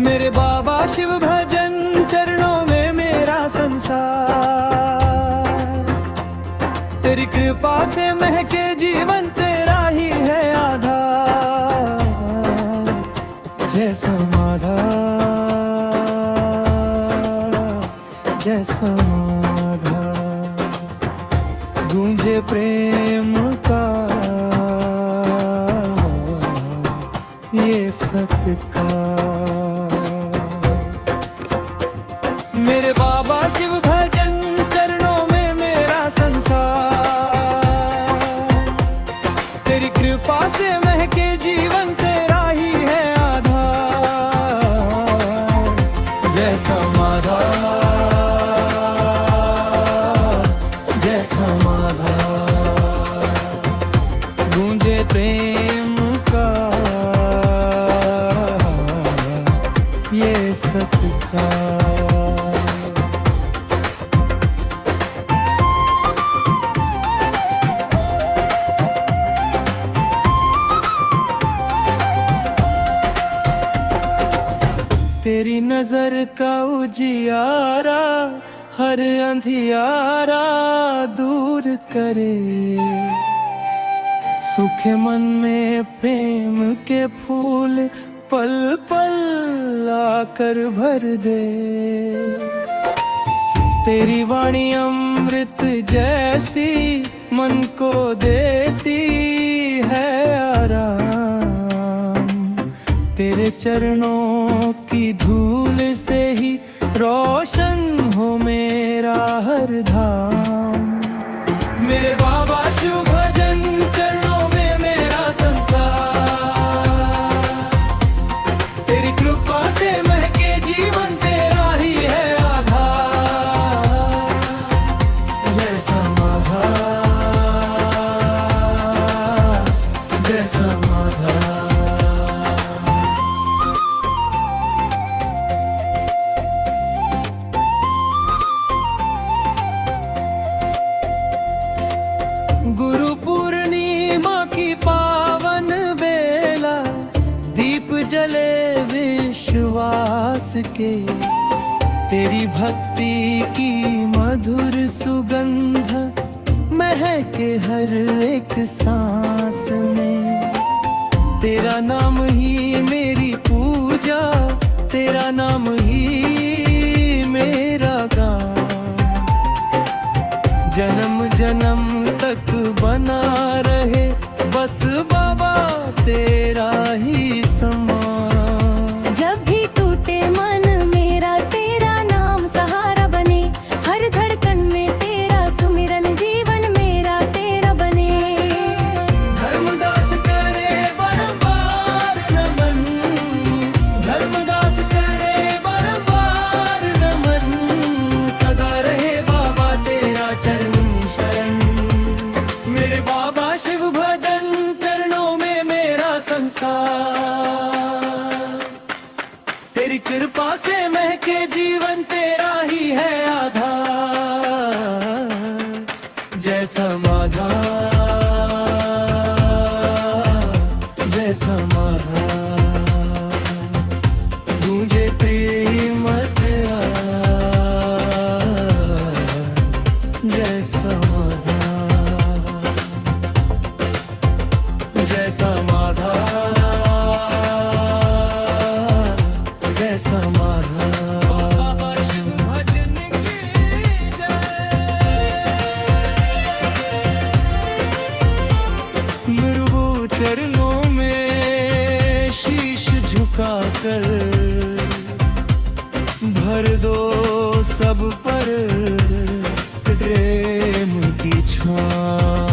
मेरे बाबा शिव भजन चरणों में मेरा संसार, तेरी कृपा से महके जीवन तेरा ही है आधार। जय समाधान, जय समाधान, गूंजे प्रेम का ये सत्कार। मेरे बाबा शिव भजन चरणों में मेरा संसार, तेरी कृपा से महके जीवन तेरा ही है आधार। जय समाधान, जय समाधान, गूंजे प्रेम का ये सत्कार। तेरी नजर का उजियारा हर अंधियारा दूर करे, सूखे मन में प्रेम के फूल पल पल आकर भर दे। तेरी वाणी अमृत जैसी मन को देती है आराम, तेरे चरणों की धूल से ही रोशन हो मेरा हर धाम। मेरे बाबा शिव भजन चरणों में मेरा संसार, तेरी कृपा से महके जीवन तेरा ही है आधार। जय समाधान, जय समाधान, गुरु पूर्णिमा की पावन बेला, दीप जले विश्वास के, तेरी भक्ति की मधुर सुगंध महके हर एक सांस में। तेरा नाम ही मेरी पूजा, तेरा नाम ही मेरा गान, जन्म जन्म तक बना रहे बस बाबा तेरा ही समान। जब भी टूटे मन मेरा तेरा नाम सहारा बने, हर धड़कन में तेरा सुमिरन जीवन मेरा तेरा बने। धर्मदास करे बारंबार नमन, धर्मदास करे बारंबार नमन, सदा रहे बाबा तेरा चरण शरण। मेरे बाबा शिव भजन चरणों में मेरा संसार, तेरी कृपा से महके जीवन तेरा ही है आधार। जय समाधान, जय समाधान, गूंजे प्रेम तेरा। जय समाधान, जय समाधान, जय समाधान। बाबा शिव भजन की जय। मृगु चरणों में शीश झुकाकर भर दो सब पर प्रेम की छां।